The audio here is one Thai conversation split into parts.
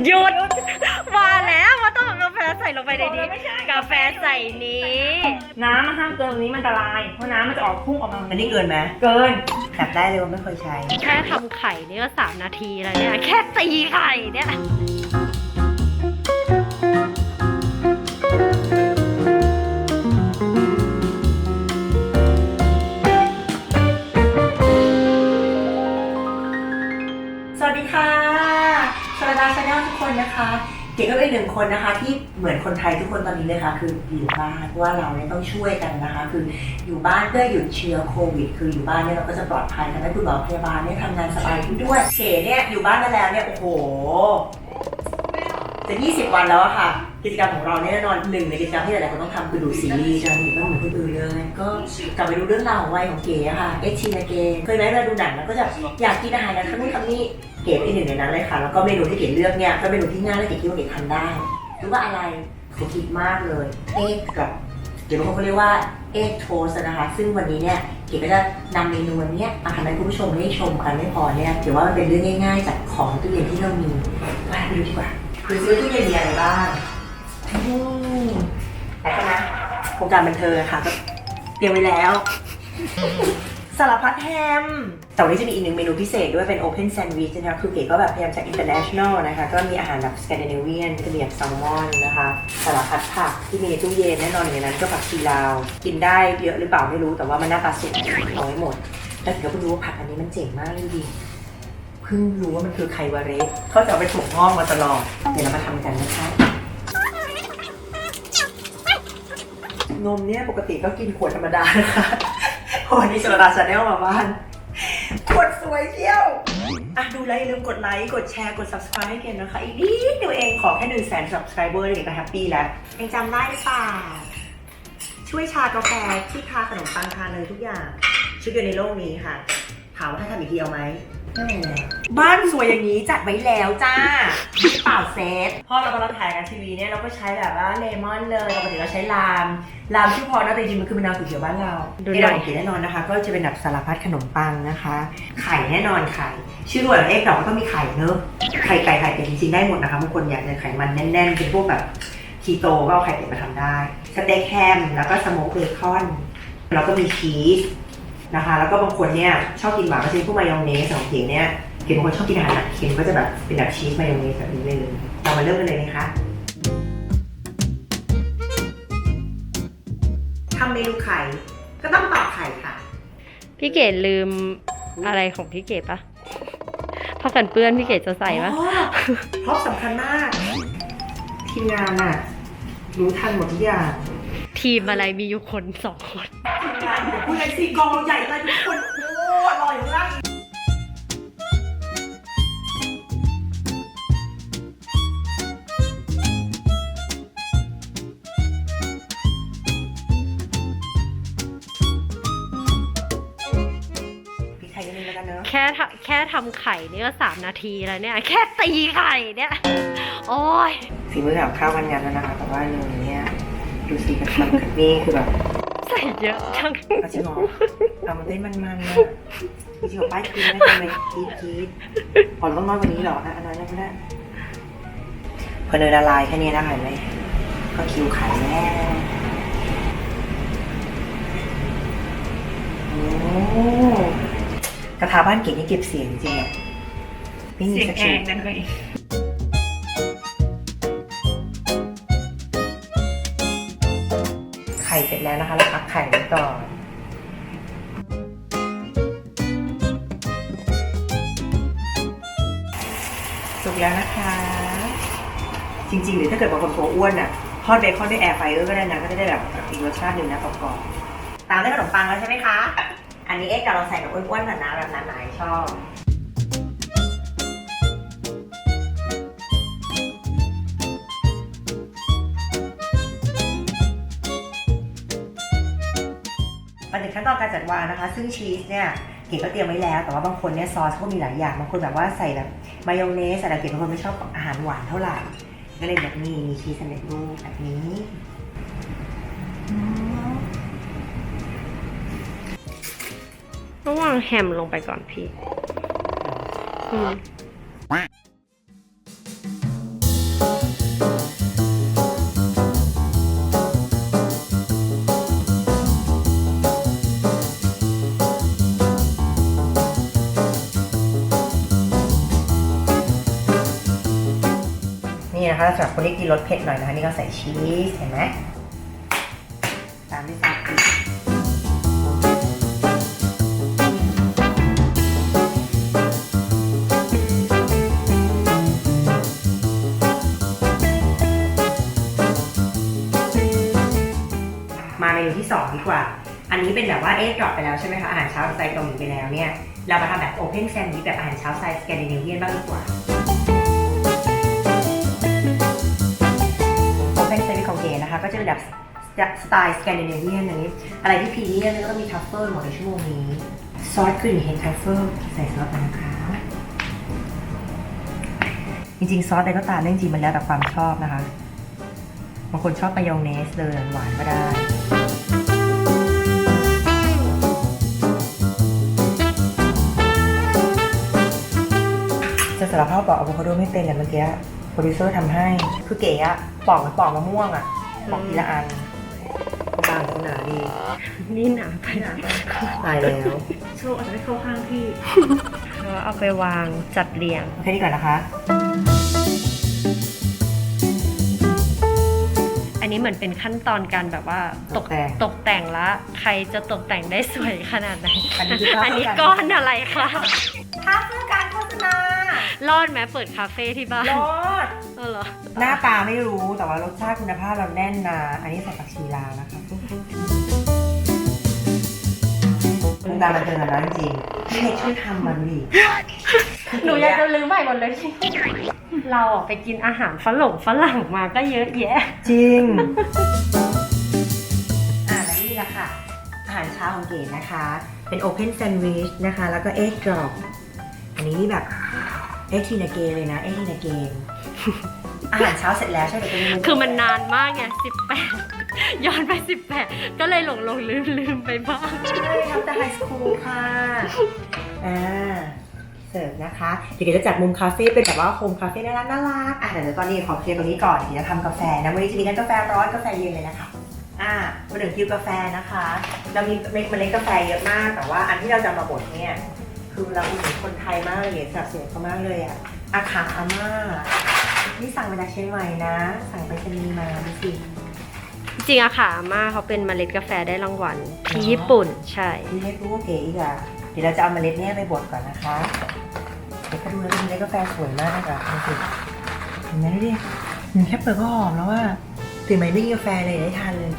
หยุดมาแล้วว่าต้องเอากาแฟใส่ลงไปในนี้กาแฟใส่นี้ น้ำมันห้ามเกินตรงนี้มันอันตรายเพราะน้ำมันจะออกพุ่งออกมา อันนี้เกินไหม เกิน จับได้เลยว่าไม่เคยใช้ แค่ทำไข่นี่ก็3 นาทีแล้วเนี่ยแค่ตีไข่เนี่ยสวัสดีค่ะสวัสดีชาแนลทุกคนนะคะเก๋ก็เป็นหนึ่งคนนะคะที่เหมือนคนไทยทุกคนตอนนี้เลยค่ะคืออยู่บ้านเพราะว่าเราเนี่ยต้องช่วยกันนะคะคืออยู่บ้านเพื่อหยุดเชื้อโควิดคืออยู่บ้านเนี่ยเราก็จะปลอดภัยทำให้คุณหมอพยาบาลเนี่ยทำงานสบายขึ้นด้วยเก๋เนี่ยอยู่บ้านมาแล้วเนี่ยโอ้โหจะ20 วันแล้วอะค่ะกิจกรรมของเราเนี่ยแน่นอนหนึ่งในกิจกรรมที่หลายๆคนต้องทำคือดูซีรีส์ใช่ไหมไม่เหมือนคนอื่นเลยก็กลับไปดูเรื่องราวของวัยของเก๋อะค่ะเอ็กชีนาเกเคยไหมเวลาดูหนังแล้วก็จะอยากกินอาหารนะทำนู่นทำนี่เก๋เป็นหนึ่งในนั้นเลยค่ะแล้วก็เมนูที่เก๋เลือกเนี่ยก็เมนูที่ง่ายและเก๋คิดว่าเก๋ทำได้รู้ว่าอะไรเก๋คิดมากเลยเอ็กกับเดี๋ยวบางคนเขาเรียกว่าเอ็กโทสนะคะซึ่งวันนี้เนี่ยเก๋ก็จะนำเมนูอันนี้มาทำให้คุณผู้ชมได้ชมกันไม่พอเนี่ยถือว่ามันเป็นเรื่องง่ายๆจากของตู้เย็นที่เรามีมาดูดีกว่าคือซื้อตู้เย็นมีอะไรบ้างแต่ก็นะโครงการบันเทิงค่ะก็เตรียมไว้แล้วสารพัดแฮมแต่วันนี้จะมีอีกหนึ่งเมนูพิเศษด้วยเป็น Open Sandwich นะคะคือเก๋ก็แบบพยายามจะ international นะคะก็มีอาหารแบบสแกนดิเนเวียนจะมีแบบแซลมอนนะคะสารพัดผักที่มีในตู้เย็นแน่นอนอย่างนั้นก็ผักชีลาวกินได้เยอะหรือเปล่าไม่รู้แต่ว่ามันหน้าตาสวยเอาไว้หมดแล้วเก๋ก็เพิ่งรู้ว่าผักอันนี้มันเจ๋งมากเลยดีเพิ่งรู้ว่ามันคือไควาเรสเขาจะเอาไปถั่วงอกมาตลอดเดี๋ยวเรามาทำกันนะคะนมเนี่ยปกติก็กินขวดธรรมดานะคะวันนี้สระดาชาแนลมาบ้านขวดสวยเที่ยวดูแล้วอย่าลืมกดไลค์กดแชร์กด subscribe ให้เกนนะคะอีกนิดเดียวเองขอแค่100,000 subscriber เกนก็แฮปปี้แล้วยังจำได้หรือเปล่าช่วยชากาแฟที่ทาขนมปังทานเลยทุกอย่างชุดเดียวในโลกนี้ค่ะถามว่าถ้าทำอีกทีเอาไหมบ้านสวยอย่างนี้จัดไว้แล้วจ้าเปล่าเซตพอเรากำลังถ่ายกันทีวีเนี่ยเราก็ใช้แบบว่าเลมอนเลยปกติเราใช้ลามชื่อพอนะแต่จริงๆมันคือมะนาวสีเขียวบ้านเราในดอกเขียนแน่นอนนะคะก็จะเป็นแบบสารพัดขนมปังนะคะไข่แน่นอนไข่ชื่อรวดเอ็กดอกก็ต้องมีไข่เนอะไข่ไก่ไข่เป็ดจริงๆได้หมดนะคะบางคนอยากจะไขมันแน่นๆเป็นพวกแบบคีโตก็เอาไข่เป็ดมาทำได้สเต็กแฮมแล้วก็สโมกเบคอนแล้วก็มีชีสนะคะแล้วก็บางคนเนี่ยชอบกินหวานก็จะมีพวกมายองเนสของเก๋เนี่ยเก๋บางคนชอบกินอาหารหนักเค็มก็จะแบบเป็นแบบชีสมายองเนสแบบนี้เลยเรามาเริ่มกันเลยนะคะทำเมนูไข่ก็ต้องตอกไข่ค่ะ พี่เก๋ลืมอะไรของพี่เก๋ปะผ้ากันเปื้อนพี่เก๋จะใส่ปะ เพราะสำคัญมากทีมงานน่ะรู้ทันหมดทุกอย่าง ทีมอะไรมีอยู่คน2 คน ทีมงานเดี๋ยวพูดเลยสิกองใหญ่เลยทุกคนโอ้อร่อยมากแค่ทำไข่นี่ก็3 นาทีแล้วเนี่ยแค่ตีไข่เนี่ยโอ้ย ฝีมือกับข้าวมันงานแล้วนะคะแต่ว่าเรื่องนี้ดูสิกับทำกับนี่คือแบบ ใส่เยอะจัง เอาจริงเหรอเอามันเต้นมันๆนะจริงๆกับป้ายคิดไม่ได้เลยคิดพอเราต้องน้อยกว่านี้เหรออันนั้นยังไม่ได้พอเนยละลายแค่นี้นะเห็นไหมก็คิวไข่แล้วกระทะบ้านเก๋นี่เก็บเสียงจริงๆอ่ะไม่มีสักชุดนั่นเลยไข่เสร็จแล้วนะคะเราพักไข่ไว้ก่อนสุกแล้วนะคะจริงๆหรือถ้าเกิดบางคนตัวอ้วนอ่ะทอดเบคอนด้วยแอร์ไฟเออร์ก็ได้นะก็จะได้แบบอีกรสชาติหนึ่งนะกรอบๆตามด้วยขนมปังแล้วใช่ไหมคะอันนี้เอ็กซ์เราใส่แบบอ้วนๆหนาๆแบบหนาๆชอบมาถึงขั้นตอนการจัดวางนะคะซึ่งชีสเนี่ยเก๋ก็เตรียมไว้แล้วแต่ว่าบางคนเนี่ยซอสก็มีหลายอย่างบางคนแบบว่าใส่แบบมายองเนสแต่เก๋บางคนไม่ชอบอาหารหวานเท่าไหร่ก็เลยแบบมีชีสสำเร็จรูปแบบนี้ต้องวางแฮมลงไปก่อนพี่ นะคะสำหรับคนที่กินรสเผ็ดหน่อยนะคะนี่ก็ใส่ชีสเห็นไหมตามด้วยซอสพริกมาเมนูที่2ดีกว่าอันนี้เป็นแบบว่าดรอปไปแล้วใช่ไหมคะอาหารเช้าสไตล์เกาหลีไปแล้วเนี่ยเรามาทำแบบโอเพนแซนด์วิชแบบอาหารเช้าสไตล์สแกนดิเนเวียนบ้างดีกว่าโอเพนแซนด์วิชของเก๋นะคะก็จะเป็นแบบสไตล์สแกนดิเนเวียนอย่างนี้อะไรที่พรีเมียมแล้วก็มีทัฟเฟิลหมดในชั่วโมงนี้ซอสกลิ่นเห็ดทัฟเฟิลใส่ซอสไปนะคะจริงๆซอสอะไรก็ตามจริงๆมันแล้วแต่ความชอบนะคะบางคนชอบมายองเนสเลยหวานก็ได้จะสารภาพบอกอะโวคาโดไม่เป็นแต่เมื่อกี้โปรดิวเซอร์ทำให้คือเก๋อะปอกเหมือนปอกมะม่วงอะปอกทีละอันบางหนาดี นี่หนาไป ตายแล้ว โชคอาจจะไม่เข้าข้างพี่ แล้วเอาไปวางจัดเรียง แค่นี้ก่อนนะคะ อันนี้เหมือนเป็นขั้นตอนการแบบว่าตกแต่งละใครจะตกแต่งได้สวยขนาดไหน อันนี้ ก้อนอะไรคะ ถ้าเพื่อการโฆษณาร อดไหมเปิดคาเฟ่ที่บ้าน รอด เหรอ หน้าตาไม่รู้แต่ว่ารสชาติคุณภาพเราแน่นนะอันนี้ใส่ผักชีลาวนะคะวงการบันเทิงอะนะจริงๆพี่เล็กช่วยทำมันดิ หนูอยากจะลืมไปหมดเลยเราออกไปกินอาหารฝรั่งมาก็เยอะแยะ จริงและนี่แหละค่ะอาหารเช้าของเก๋นะคะเป็นโอเพนแซนด์วิชนะคะแล้วก็เอ็กดรอปอันนี้นี่แบบเอ็กทีนาเกเลยนะเอ็กทีนาเกอาหารเช้าเสร็จแล้วใช่ไหม คือมันนานมากไง18ย้อนไป18ก็เลยหลงลืมไปบ้าง ใช่ทำแต่ไฮสคูลค่ะเสิร์ฟนะคะเดี๋ยวจะจัดมุมคาเฟ่เป็นแบบว่าโฮมคาเฟ่น่ารักเดี๋ยวตอนนี้ขอเคลียร์ตรงนี้ก่อนเดี๋ยวจะทำกาแฟนะวันนี้จะมีทั้งกาแฟร้อนกาแฟเย็นเลยนะคะมาถึงคิวกาแฟนะคะเรามีเมล็ดกาแฟเยอะมากแต่ว่าอันที่เราจะมาบดเนี่ยคือเราอุดหนุนคนไทยมากเลยสนับสนุนเขามากเลยอาขาอาม่านี่สั่งมาจากเชียงใหม่นะสั่งไปชนีย์มาดูสิ จริงอะค่ะอาม่าเขาเป็นเมล็ดกาแฟได้รางวัลที่ญี่ปุ่นใช่ ที่ให้รู้ว่าเก๋อีกเดี๋ยวเราจะเอาเมล็ดนี้ไปบดก่อนนะคะเดี๋ยวก็ดูแล้วเป็นเมล็ดกาแฟสวยมากดูสิเห็นไหมดิแค่เปิดก็หอมแล้วว่าตื่นมาไม่กินกาแฟเลยได้ทานเลย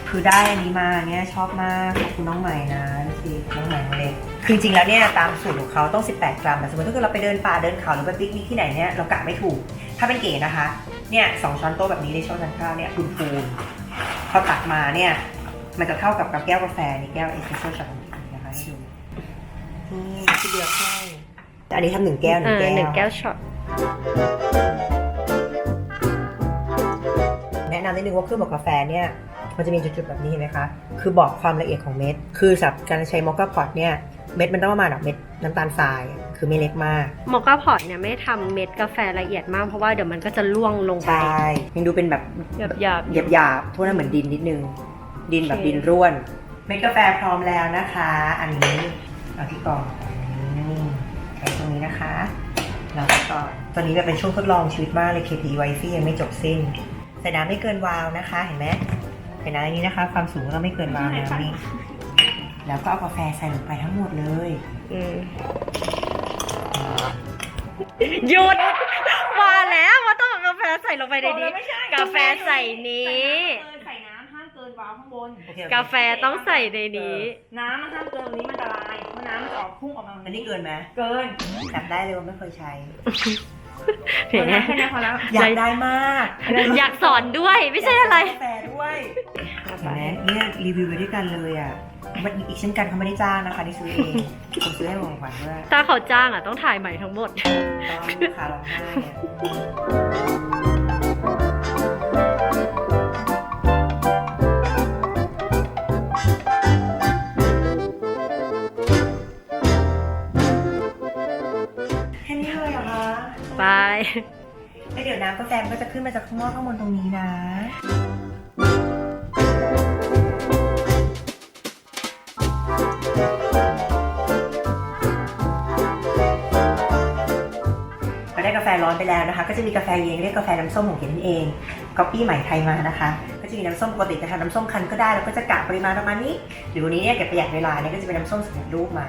คือได้อันนี้มาเนี่ยชอบมากขอบคุณน้องใหม่นะดูสิน้องใหม่เล็กจริงๆแล้วเนี่ยตามสูตรของเขาต้อง18 กรัมแต่สมมติถ้าเกิดเราไปเดินป่าเดินเขาหรือไปปิกนิกที่ไหนเนี่ยเรากะไม่ถูกถ้าเป็นเก๋นะคะเนี่ย2 ช้อนโต๊ะแบบนี้ในช้อนทานข้าวเนี่ยพูนๆพอตักมาเนี่ยมันจะเท่ากับแก้วกาแฟนี่แก้วเอสเปรสโซ่ช็อตนะคะให้ดูนี่ที่เดียวให้อันนี้ทำ1 แก้ว1 แก้ว1 แก้วช็อตแนะนำนิดนึงว่าเครื่องบดกาแฟเนี่ยมันจะมีจุดๆแบบนี้เห็นไหมคะคือบอกความละเอียดของเม็ดคือสำหรับการใช้มอคค่าพอตเนี่ยเม็ดมันต้องประมาณแบบเม็ดน้ำตาลทรายคือไม่เล็กมากมอคค่าพอตเนี่ยไม่ทำเม็ดกาแฟละเอียดมากเพราะว่าเดี๋ยวมันก็จะล่วงลงไปใช่ยังดูเป็นแบบหยาบๆทั่วนั้นเหมือนดินนิดนึงดินแบบดินร่วนเม็ดกาแฟพร้อมแล้วนะคะอันนี้เอาที่กล่องใส่ตรงนี้นะคะเราไปก่อนตอนนี้จะเป็นช่วงทดลองชีวิตมากเลย KP Wifi ยังไม่จบสิ้นใส่น้ำไม่เกินวาล์วนะคะเห็นไหมใส่น้ำอย่างนี้นะคะความสูงก็ไม่เกินวาล์วนะนี่แล้วก็เอากาแฟใส่ลงไปทั้งหมดเลยหยุดว่าแล้วว่าต้องเอากาแฟใส่ลงไปในนี้กาแฟใส่นี้ใส่น้ำห้ามเกินวาล์วข้างบนกาแฟต้องใส่ในนี้น้ำมันห้ามเกินตรงนี้มันอันตรายเพราะน้ำมันจะออกพุ่งออกมาอันนี้เกินไหมเกินจับได้เลยว่าไม่เคยใช้แค่นี้พอแล้วอยากได้มากอยากสอนด้วยไม่ใช่อะไรกาแฟด้วยเห็นไหมเนี่ยรีวิวไปด้วยกันเลยมันอีกเช่นกันเขาไม่ได้จ้างนะคะที่ซื้อเองผมซื้อให้ของขวัญด้วยถ้าเขาจ้างต้องถ่ายใหม่ทั้งหมดต้องขาร้องไห้แค่นี้เลยเหรอคะไปเดี๋ยวน้ำกาแฟมันก็จะขึ้นมาจากข้างนอกข้างบนตรงนี้นะก าแฟร้อนไปแล้วนะคะก็จะมีกาแฟเย็นเรียกกาแฟน้ำส้มของเก๋นั่นเองก๊อปปี้ใหม่ไทยมานะคะก็จะมีน้ำส้มปกติจะทำน้ำส้มคั้นก็ได้แล้วก็จะกะปริมาณประมาณนี้หรือวันนี้เนี่ยเก็บประหยัดเวลาเนี่ยก็จะเป็นน้ำส้มสำเร็จรูปมา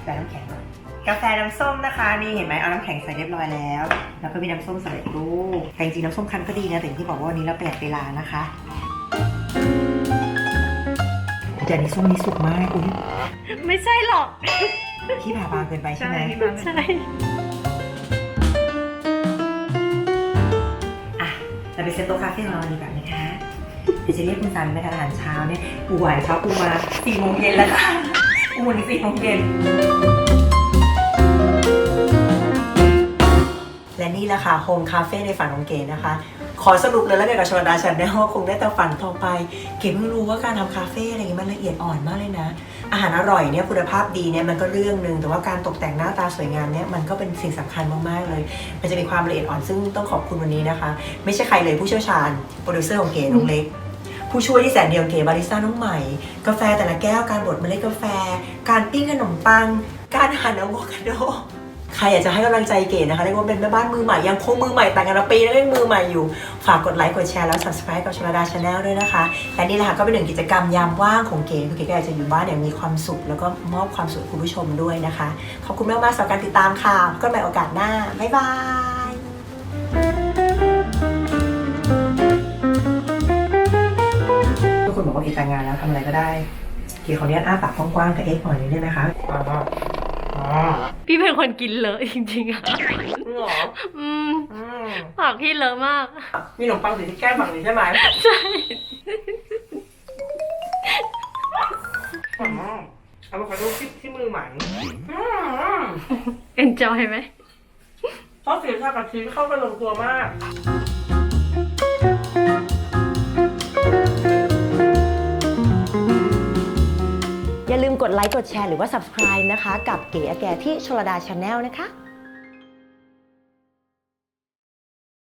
แบบน้ำแข็งมากาแฟน้ำส้มนะคะนี่เห็นไหมเอาน้ำแข็งใส่เรียบร้อยแล้วแล้วก็มีน้ำส้มสำเร็จรูปแต่จริงๆน้ำส้มคั้นก็ดีนะแต่อย่างที่บอกว่าวันนี้เราประหยัดเวลานะคะแต่อันนี้ส้มนี้สุกมากอุ้ย ไม่ใช่หรอก ที่ผ่าบางเกินไปใช่ไหม ใช่ อ่ะเราไปเซ็ตโต๊ะคาเฟ่ของเราดีกว่านะคะเดี๋ยวจะเรียกคุณซันไปทานอาหารเช้าเนี่ยปูหวานเช้าปูมา4 โมงเย็นแล้วค่ะปูวันนี้4 โมงเย็นและนี่แหละค่ะโฮมคาเฟ่ในฝันของเก๋นะคะขอสรุปเลยแล้วกันกับชลดาชันได้ว่าคงได้แต่ฝันต่อไปเก๋เพิ่งรู้ว่าการทำคาเฟ่อะไรอย่างเงี้ยมันละเอียดอ่อนมากเลยนะอาหารอร่อยเนี่ยคุณภาพดีเนี่ยมันก็เรื่องนึงแต่ว่าการตกแต่งหน้าตาสวยงามเนี่ยมันก็เป็นสิ่งสำคัญมากๆเลยมันจะมีความละเอียดอ่อนซึ่งต้องขอบคุณวันนี้นะคะไม่ใช่ใครเลยผู้เชี่ยวชาญโปรดิวเซอร์ของเก๋น้องเล็กผู้ช่วยที่แสนเดียวเก๋บาริสต้าน้องใหม่กาแฟแต่ละแก้วการบดเมล็ดกาแฟการปิ้งขนมปังการหั่นอะโวคาโดใครอยากจะให้กำลังใจเก๋นะคะเรียกว่าเป็นแม่บ้านมือใหม่ยังคงมือใหม่แต่งกันละปีแล้วยังมือใหม่อยู่ฝากกดไลค์กดแชร์แล้ว subscribe กับชลดาชาแนลด้วยนะคะและนี่แหละค่ะก็เป็นหนึ่งกิจกรรมยามว่างของเก๋คือเก๋ก็อยากจะอยู่บ้านอย่างมีความสุขแล้วก็มอบความสุขให้คุณผู้ชมด้วยนะคะขอบคุณมากๆสำหรับการติดตามค่ะพบกันใหม่โอกาสหน้าบ๊ายบายทุกคนบอกว่าเก๋แต่งงานแล้วทำอะไรก็ได้เก๋ขออนุญาตอ้าปากกว้างๆกับเอ็กซ์หน่อยนึงได้ไหมคะพี่เป็นคนกินเลอะจริงๆอ่ะ หรอ ปากพี่เลอะมาก มีขนมปังสีที่แก้มฝั่งนี้ใช่ไหม ใช่ เอามาขอดูที่มือหมัน enjoy ไหม ซอสสีชากับชีสเข้ากันลงตัวมากอย่าลืมกดไลค์กดแชร์หรือว่า subscribe นะคะกับเก๋อแกที่ชลดาชาแนลนะคะ